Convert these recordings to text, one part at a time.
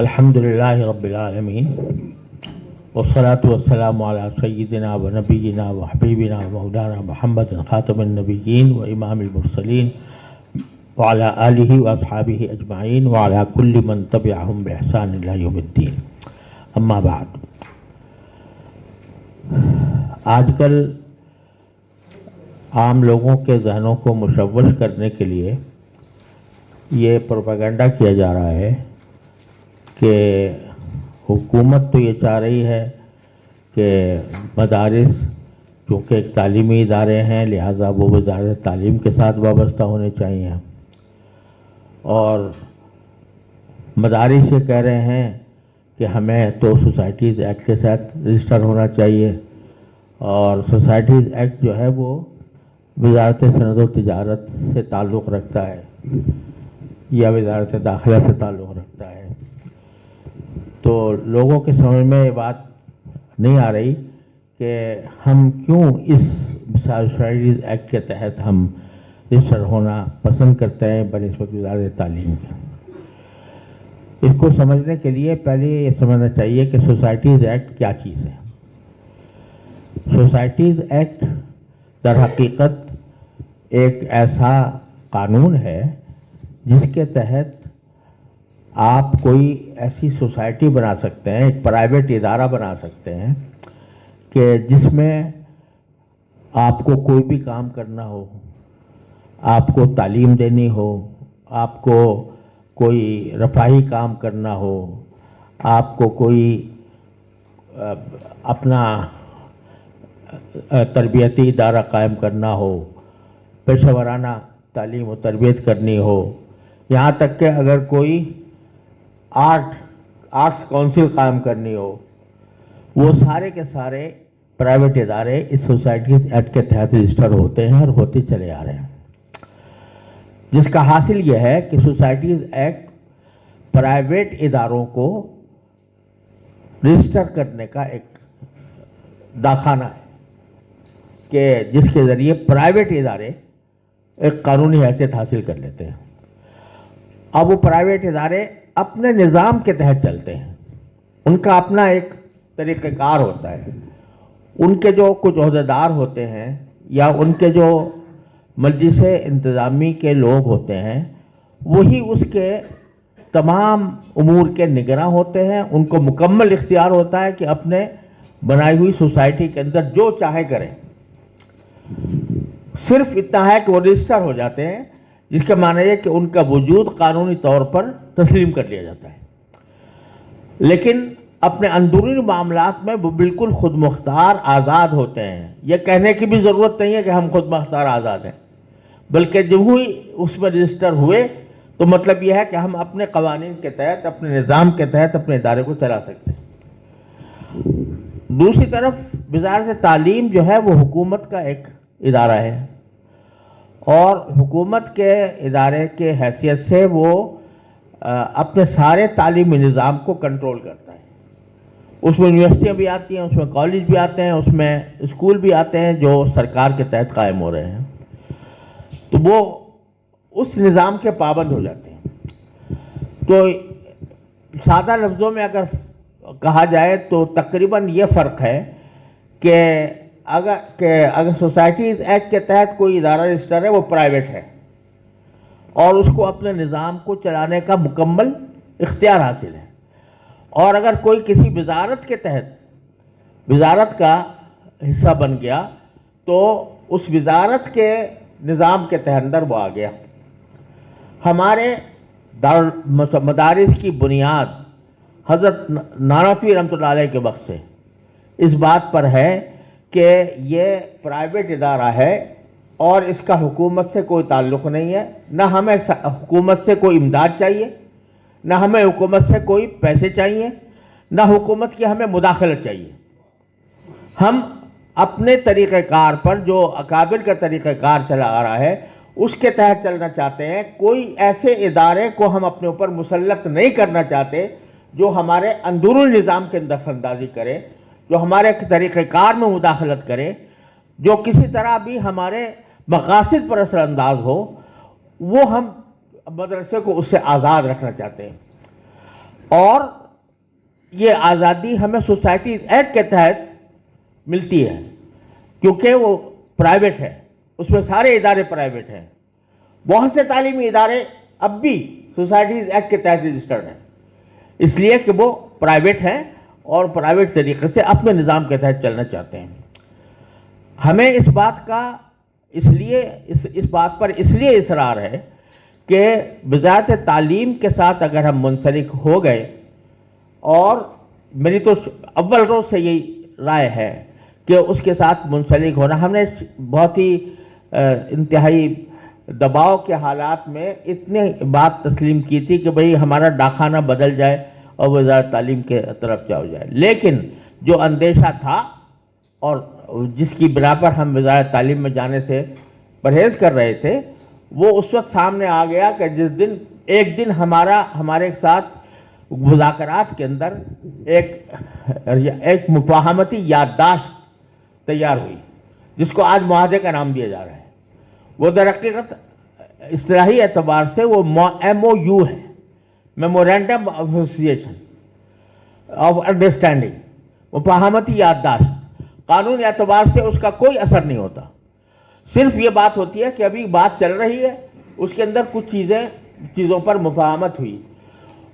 الحمد للہ رب العالمین والصلاة والسلام علی سیدنا و نبینا و حبیبنا و مولانا محمد خاتم النبیین و امام المرسلین وعلی آلہ و اصحابہ اجمعین وعلی کل من تبعہم بإحسان الی یوم الدین. اما بعد، آج کل عام لوگوں کے ذہنوں کو مشوش کرنے کے لیے یہ پروپیگنڈا کیا جا رہا ہے کہ حکومت تو یہ چاہ رہی ہے کہ مدارس چونکہ ایک تعلیمی ادارے ہیں لہذا وہ وزارت تعلیم کے ساتھ وابستہ ہونے چاہیے، اور مدارس یہ کہہ رہے ہیں کہ ہمیں تو سوسائٹیز ایکٹ کے ساتھ رجسٹر ہونا چاہیے، اور سوسائٹیز ایکٹ جو ہے وہ وزارت صنعت و تجارت سے تعلق رکھتا ہے یا وزارت داخلہ سے تعلق رکھتا ہے. تو لوگوں کے سمجھ میں یہ بات نہیں آ رہی کہ ہم کیوں اس سوسائٹیز ایکٹ کے تحت ہم رجسٹر ہونا پسند کرتے ہیں بنسبت وزارت تعلیم کے. اس کو سمجھنے کے لیے پہلے یہ سمجھنا چاہیے کہ سوسائٹیز ایکٹ کیا چیز ہے. سوسائٹیز ایکٹ در حقیقت ایک ایسا قانون ہے جس کے تحت آپ کوئی ایسی سوسائٹی بنا سکتے ہیں، ایک پرائیویٹ ادارہ بنا سکتے ہیں کہ جس میں آپ کو کوئی بھی کام کرنا ہو، آپ کو تعلیم دینی ہو، آپ کو کوئی رفاہی کام کرنا ہو، آپ کو کوئی اپنا تربیتی ادارہ قائم کرنا ہو، پیشہ ورانہ تعلیم و تربیت کرنی ہو، یہاں تک کہ اگر کوئی آرٹس کونسل قائم کرنی ہو، وہ سارے کے سارے پرائیویٹ ادارے اس سوسائٹیز ایکٹ کے تحت رجسٹر ہوتے ہیں اور ہوتے چلے آ رہے ہیں. جس کا حاصل یہ ہے کہ سوسائٹیز ایکٹ پرائیویٹ اداروں کو رجسٹر کرنے کا ایک داخانہ ہے کہ جس کے ذریعے پرائیویٹ ادارے ایک قانونی حیثیت حاصل کر لیتے ہیں. اب وہ پرائیویٹ ادارے اپنے نظام کے تحت چلتے ہیں، ان کا اپنا ایک طریقہ کار ہوتا ہے. ان کے جو کچھ عہدیدار ہوتے ہیں یا ان کے جو مجلس انتظامی کے لوگ ہوتے ہیں وہی اس کے تمام امور کے نگراں ہوتے ہیں. ان کو مکمل اختیار ہوتا ہے کہ اپنے بنائی ہوئی سوسائٹی کے اندر جو چاہے کریں. صرف اتنا ہے کہ وہ رجسٹر ہو جاتے ہیں، جس کا معنی ہے کہ ان کا وجود قانونی طور پر تسلیم کر لیا جاتا ہے. لیکن اپنے اندرونی معاملات میں وہ بالکل خود مختار آزاد ہوتے ہیں. یہ کہنے کی بھی ضرورت نہیں ہے کہ ہم خود مختار آزاد ہیں، بلکہ جب ہی اس میں رجسٹر ہوئے تو مطلب یہ ہے کہ ہم اپنے قوانین کے تحت، اپنے نظام کے تحت اپنے ادارے کو چلا سکتے ہیں. دوسری طرف وزارت تعلیم جو ہے وہ حکومت کا ایک ادارہ ہے، اور حکومت کے ادارے کے حیثیت سے وہ اپنے سارے تعلیمی نظام کو کنٹرول کرتا ہے. اس میں یونیورسٹیاں بھی آتی ہیں، اس میں کالج بھی آتے ہیں، اس میں اسکول بھی آتے ہیں جو سرکار کے تحت قائم ہو رہے ہیں. تو وہ اس نظام کے پابند ہو جاتے ہیں. تو سادہ لفظوں میں اگر کہا جائے تو تقریباً یہ فرق ہے کہ اگر سوسائٹیز ایکٹ کے تحت کوئی ادارہ رجسٹر ہے وہ پرائیویٹ ہے اور اس کو اپنے نظام کو چلانے کا مکمل اختیار حاصل ہے، اور اگر کوئی کسی وزارت کے تحت وزارت کا حصہ بن گیا تو اس وزارت کے نظام کے تحت اندر وہ آ گیا. ہمارے مدارس کی بنیاد حضرت نانوتوی رحمۃ اللہ علیہ کے وقت سے اس بات پر ہے کہ یہ پرائیویٹ ادارہ ہے اور اس کا حکومت سے کوئی تعلق نہیں ہے. نہ ہمیں حکومت سے کوئی امداد چاہیے، نہ ہمیں حکومت سے کوئی پیسے چاہیے، نہ حکومت کی ہمیں مداخلت چاہیے. ہم اپنے طریقہ کار پر جو اکابر کا طریقہ کار چلا آ رہا ہے اس کے تحت چلنا چاہتے ہیں. کوئی ایسے ادارے کو ہم اپنے اوپر مسلط نہیں کرنا چاہتے جو ہمارے اندرونی نظام کے اندر دخل اندازی کرے، جو ہمارے طریقہ کار میں مداخلت کرے، جو کسی طرح بھی ہمارے مقاصد پر اثر انداز ہو. وہ ہم مدرسے کو اس سے آزاد رکھنا چاہتے ہیں. اور یہ آزادی ہمیں سوسائٹیز ایکٹ کے تحت ملتی ہے کیونکہ وہ پرائیویٹ ہے، اس میں سارے ادارے پرائیویٹ ہیں. بہت سے تعلیمی ادارے اب بھی سوسائٹیز ایکٹ کے تحت رجسٹرڈ ہیں، اس لیے کہ وہ پرائیویٹ ہیں اور پرائیویٹ طریقے سے اپنے نظام کے تحت چلنا چاہتے ہیں. ہمیں اس بات پر اس لیے اصرار ہے کہ وزارت تعلیم کے ساتھ اگر ہم منسلک ہو گئے، اور میری تو اول روز سے یہی رائے ہے کہ اس کے ساتھ منسلک ہونا، ہم نے بہت ہی انتہائی دباؤ کے حالات میں اتنی بات تسلیم کی تھی کہ بھئی ہمارا ڈاکخانہ بدل جائے اور وزارت تعلیم کے طرف جاؤ جائے، لیکن جو اندیشہ تھا اور جس کی بنا پر ہم وزارت تعلیم میں جانے سے پرہیز کر رہے تھے، وہ اس وقت سامنے آ گیا کہ جس دن ایک دن ہمارے ساتھ مذاکرات کے اندر ایک مفاہمتی یادداشت تیار ہوئی جس کو آج معاہدے کا نام دیا جا رہا ہے. وہ در حقیقت اصطلاحی اعتبار سے وہ MOU ہے، memorandum of association of understanding, مفاہمتی یادداشت. قانون اعتبار سے اس کا کوئی اثر نہیں ہوتا، صرف یہ بات ہوتی ہے کہ ابھی بات چل رہی ہے، اس کے اندر کچھ چیزوں پر مفاہمت ہوئی.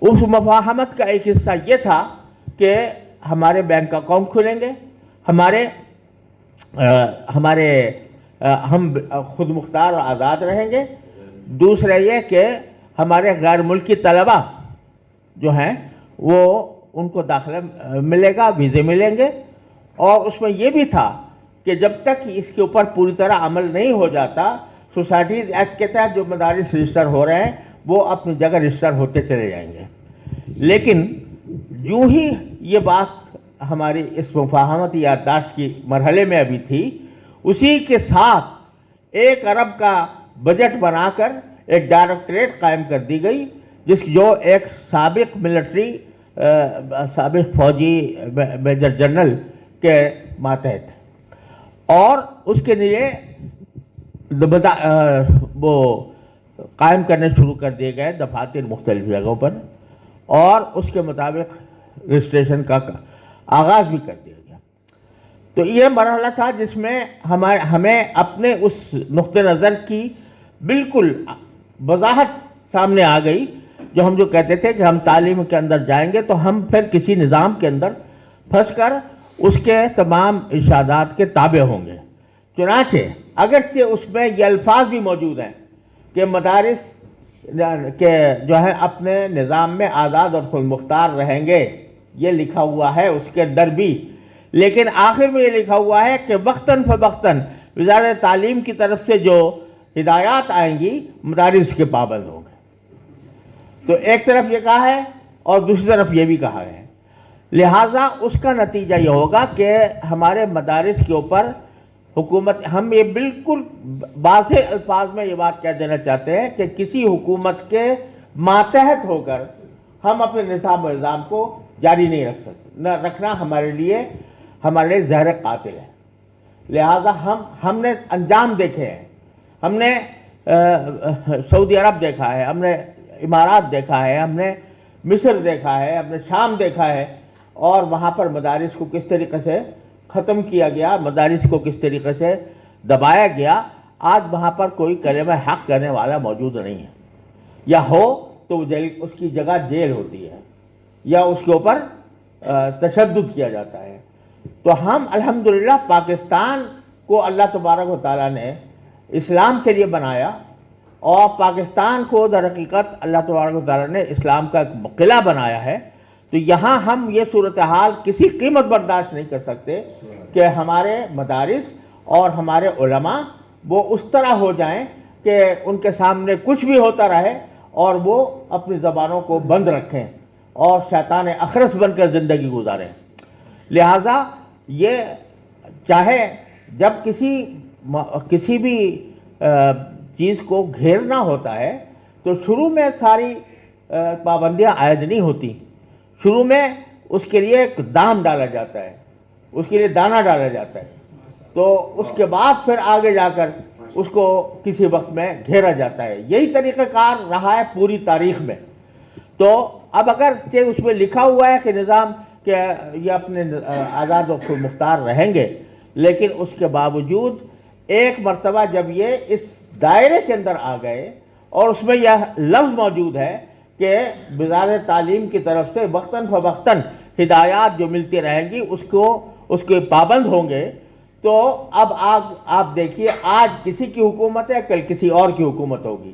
اس مفاہمت کا ایک حصہ یہ تھا کہ ہمارے بینک اکاؤنٹ کھلیں گے، ہم خود مختار اور آزاد رہیں گے. دوسرا یہ کہ ہمارے غیر ملکی طلبہ جو ہیں وہ ان کو داخلہ ملے گا، ویزے ملیں گے. اور اس میں یہ بھی تھا کہ جب تک اس کے اوپر پوری طرح عمل نہیں ہو جاتا، سوسائٹیز ایکٹ کے تحت جو مدارس رجسٹر ہو رہے ہیں وہ اپنی جگہ رجسٹر ہوتے چلے جائیں گے. لیکن یوں ہی یہ بات ہماری اس مفاہمتی یادداشت کی مرحلے میں ابھی تھی، اسی کے ساتھ 1 ارب کا بجٹ بنا کر ایک ڈائریکٹریٹ قائم کر دی گئی، جو ایک سابق فوجی میجر جنرل کے ماتحت، اور اس کے لیے وہ قائم کرنے شروع کر دیے گئے دفاتر مختلف جگہوں پر، اور اس کے مطابق رجسٹریشن کا آغاز بھی کر دیا گیا. تو یہ مرحلہ تھا جس میں ہمیں اپنے اس نقطہ نظر کی بالکل وضاحت سامنے آ گئی، جو ہم جو کہتے تھے کہ ہم تعلیم کے اندر جائیں گے تو ہم پھر کسی نظام کے اندر پھنس کر اس کے تمام ارشادات کے تابع ہوں گے. چنانچہ اگرچہ اس میں یہ الفاظ بھی موجود ہیں کہ مدارس کہ جو ہے اپنے نظام میں آزاد اور خود مختار رہیں گے، یہ لکھا ہوا ہے اس کے اندر بھی، لیکن آخر میں یہ لکھا ہوا ہے کہ وقتاً فوقتاً وزارت تعلیم کی طرف سے جو ہدایات آئیں گی مدارس کے پابند ہوں گے. تو ایک طرف یہ کہا ہے اور دوسری طرف یہ بھی کہا ہے، لہٰذا اس کا نتیجہ یہ ہوگا کہ ہمارے مدارس کے اوپر حکومت، ہم یہ بالکل واضح الفاظ میں یہ بات کہہ دینا چاہتے ہیں کہ کسی حکومت کے ماتحت ہو کر ہم اپنے نظام و نظام کو جاری نہیں رکھ سکتے، نہ رکھنا ہمارے لیے زہر قاتل ہے. لہذا ہم نے انجام دیکھے ہیں، ہم نے سعودی عرب دیکھا ہے، ہم نے امارات دیکھا ہے، ہم نے مصر دیکھا ہے، ہم نے شام دیکھا ہے، اور وہاں پر مدارس کو کس طریقے سے ختم کیا گیا، مدارس کو کس طریقے سے دبایا گیا. آج وہاں پر کوئی کلمہ حق کرنے والا موجود نہیں ہے، یا ہو تو اس کی جگہ جیل ہوتی ہے یا اس کے اوپر تشدد کیا جاتا ہے. تو ہم الحمدللہ پاکستان کو اللہ تبارک و تعالیٰ نے اسلام کے لیے بنایا، اور پاکستان کو در حقیقت اللہ تبارک و تعالیٰ نے اسلام کا ایک قلعہ بنایا ہے. تو یہاں ہم یہ صورتحال کسی قیمت برداشت نہیں کر سکتے کہ ہمارے مدارس اور ہمارے علماء وہ اس طرح ہو جائیں کہ ان کے سامنے کچھ بھی ہوتا رہے اور وہ اپنی زبانوں کو بند رکھیں اور شیطان اخرس بن کر زندگی گزاریں. لہٰذا یہ چاہے جب کسی بھی چیز کو گھیرنا ہوتا ہے تو شروع میں ساری پابندیاں عائد نہیں ہوتی، شروع میں اس کے لیے ایک دام ڈالا جاتا ہے، اس کے لیے دانہ ڈالا جاتا ہے، تو اس کے بعد پھر آگے جا کر اس کو کسی وقت میں گھیرا جاتا ہے. یہی طریقہ کار رہا ہے پوری تاریخ میں. تو اب اگر اس میں لکھا ہوا ہے کہ نظام کہ یہ اپنے آزاد و مختار رہیں گے، لیکن اس کے باوجود ایک مرتبہ جب یہ اس دائرے کے اندر آ گئے اور اس میں یہ لفظ موجود ہے کہ وزارت تعلیم کی طرف سے وقتاً فوقتاً ہدایات جو ملتی رہیں گی اس کے پابند ہوں گے، تو اب آپ دیکھیے آج کسی کی حکومت ہے، کل کسی اور کی حکومت ہوگی،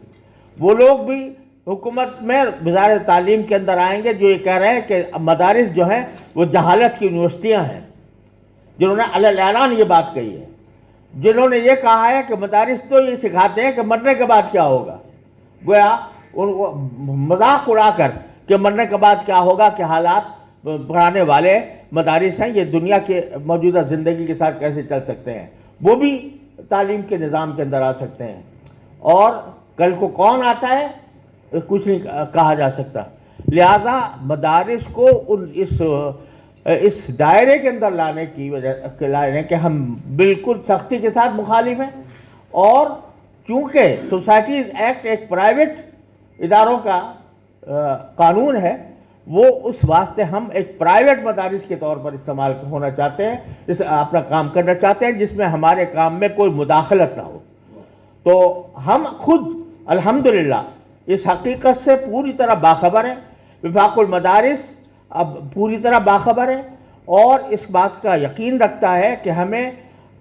وہ لوگ بھی حکومت میں وزارت تعلیم کے اندر آئیں گے جو یہ کہہ رہے ہیں کہ مدارس جو ہیں وہ جہالت کی یونیورسٹیاں ہیں، جنہوں نے علی الاعلان یہ بات کہی ہے، جنہوں نے یہ کہا ہے کہ مدارس تو یہ سکھاتے ہیں کہ مرنے کے بعد کیا ہوگا، گویا ان کو مذاق اڑا کر کہ مرنے کے بعد کیا ہوگا کہ حالات پڑھانے والے مدارس ہیں، یہ دنیا کے موجودہ زندگی کے ساتھ کیسے چل سکتے ہیں، وہ بھی تعلیم کے نظام کے اندر آ سکتے ہیں، اور کل کو کون آتا ہے کچھ نہیں کہا جا سکتا۔ لہذا مدارس کو اس دائرے کے اندر لانے کی وجہ کہ ہم بالکل سختی کے ساتھ مخالف ہیں، اور چونکہ سوسائٹیز ایکٹ ایک پرائیویٹ اداروں کا قانون ہے، وہ اس واسطے ہم ایک پرائیویٹ مدارس کے طور پر استعمال ہونا چاہتے ہیں، اپنا کام کرنا چاہتے ہیں جس میں ہمارے کام میں کوئی مداخلت نہ ہو۔ تو ہم خود الحمدللہ اس حقیقت سے پوری طرح باخبر ہیں، وفاق المدارس اب پوری طرح باخبر ہے، اور اس بات کا یقین رکھتا ہے کہ ہمیں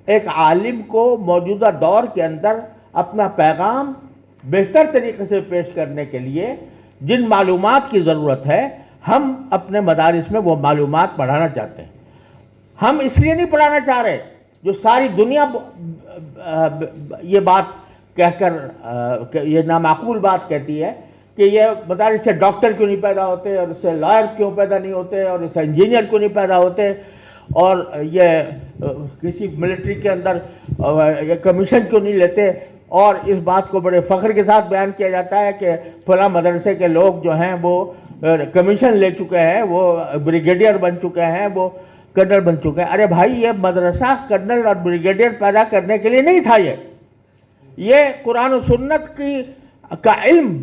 ایک عالم کو موجودہ دور کے اندر اپنا پیغام بہتر طریقے سے پیش کرنے کے لیے جن معلومات کی ضرورت ہے، ہم اپنے مدارس میں وہ معلومات پڑھانا چاہتے ہیں۔ ہم اس لیے نہیں پڑھانا چاہ رہے جو ساری دنیا یہ بات کہہ کر یہ نامعقول بات کہتی ہے کہ یہ مدارس سے ڈاکٹر کیوں نہیں پیدا ہوتے، اور اس سے لائر کیوں پیدا نہیں ہوتے، اور اس سے انجینئر کیوں نہیں پیدا ہوتے، اور یہ کسی ملٹری کے اندر یہ کمیشن کیوں نہیں لیتے، اور اس بات کو بڑے فخر کے ساتھ بیان کیا جاتا ہے کہ فلاں مدرسے کے لوگ جو ہیں وہ کمیشن لے چکے ہیں، وہ بریگیڈیئر بن چکے ہیں، وہ کرنل بن چکے ہیں۔ ارے بھائی، یہ مدرسہ کرنل اور بریگیڈیئر پیدا کرنے کے لیے نہیں تھا، یہ قرآن و سنت کا علم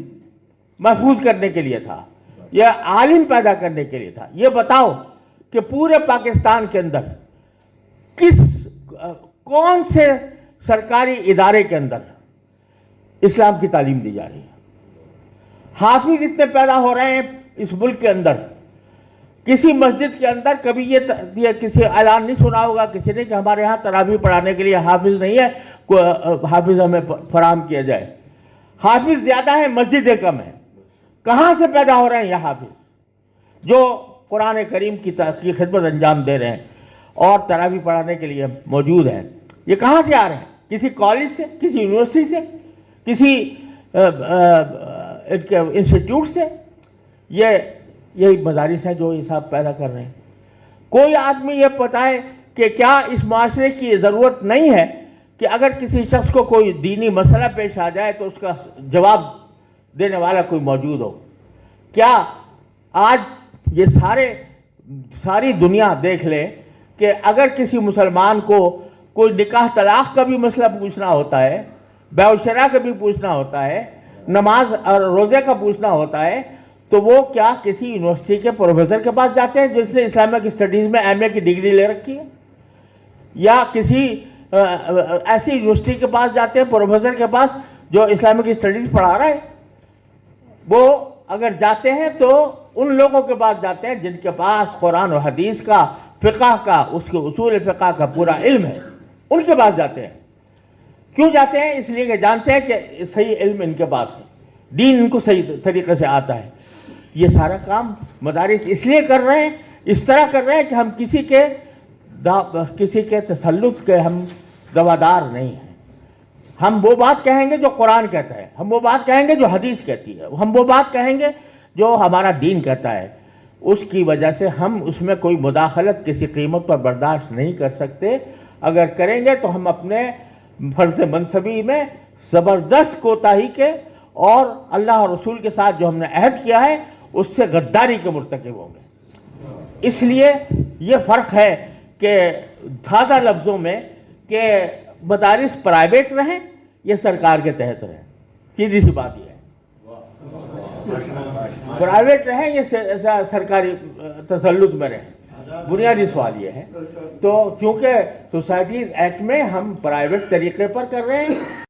محفوظ کرنے کے لیے تھا، یہ عالم پیدا کرنے کے لیے تھا۔ یہ بتاؤ کہ پورے پاکستان کے اندر کون سے سرکاری ادارے کے اندر اسلام کی تعلیم دی جا رہی ہے؟ حافظ اتنے پیدا ہو رہے ہیں اس ملک کے اندر، کسی مسجد کے اندر کبھی یہ کسی اعلان نہیں سنا ہوگا کسی نے کہ ہمارے ہاں تراویح پڑھانے کے لیے حافظ نہیں ہے، حافظ ہمیں فراہم کیا جائے۔ حافظ زیادہ ہیں، مسجدیں کم ہیں۔ کہاں سے پیدا ہو رہے ہیں یہ حافظ جو قرآن کریم کی خدمت انجام دے رہے ہیں اور تراویح پڑھانے کے لیے موجود ہیں؟ یہ کہاں سے آ رہے ہیں؟ کسی کالج سے، کسی یونیورسٹی سے، کسی انسٹیٹیوٹ سے؟ یہی مدارس ہیں جو یہ سب پیدا کر رہے ہیں۔ کوئی آدمی یہ بتائے کہ کیا اس معاشرے کی ضرورت نہیں ہے کہ اگر کسی شخص کو کوئی دینی مسئلہ پیش آ جائے تو اس کا جواب دینے والا کوئی موجود ہو؟ کیا آج یہ ساری دنیا دیکھ لے کہ اگر کسی مسلمان کو کوئی نکاح طلاق کا بھی مسئلہ پوچھنا ہوتا ہے، بیع و شرع کا بھی پوچھنا ہوتا ہے، نماز اور روزے کا پوچھنا ہوتا ہے، تو وہ کیا کسی یونیورسٹی کے پروفیسر کے پاس جاتے ہیں جس نے اسلامک اسٹڈیز میں ایم اے کی ڈگری لے رکھی ہے، یا کسی ایسی یونیورسٹی کے پاس جاتے ہیں، پروفیسر کے پاس جو اسلامک اسٹڈیز پڑھا رہا ہے؟ وہ اگر جاتے ہیں تو ان لوگوں کے پاس جاتے ہیں جن کے پاس قرآن و حدیث کا، فقہ کا، اس کے اصول فقہ کا پورا علم ہے، ان کے پاس جاتے ہیں۔ کیوں جاتے ہیں؟ اس لیے کہ جانتے ہیں کہ صحیح علم ان کے پاس ہے، دین ان کو صحیح طریقے سے آتا ہے۔ یہ سارا کام مدارس اس لیے کر رہے ہیں، اس طرح کر رہے ہیں کہ ہم کسی کے تسلط کے ہم دوادار نہیں ہیں۔ ہم وہ بات کہیں گے جو قرآن کہتا ہے، ہم وہ بات کہیں گے جو حدیث کہتی ہے، ہم وہ بات کہیں گے جو ہمارا دین کہتا ہے۔ اس کی وجہ سے ہم اس میں کوئی مداخلت کسی قیمت پر برداشت نہیں کر سکتے۔ اگر کریں گے تو ہم اپنے فرض منصبی میں زبردست کوتاہی کے اور اللہ اور رسول کے ساتھ جو ہم نے عہد کیا ہے اس سے غداری کے مرتکب ہوں گے۔ اس لیے یہ فرق ہے کہ سادہ لفظوں میں کہ مدارس پرائیویٹ رہیں یا سرکار کے تحت رہیں، سیدھی سی بات یہ ہے۔ پرائیویٹ رہیں یا سرکاری تسلط میں رہیں، بنیادی سوال یہ ہے. تو چونکہ سوسائٹیز ایکٹ میں ہم پرائیویٹ طریقے پر کر رہے ہیں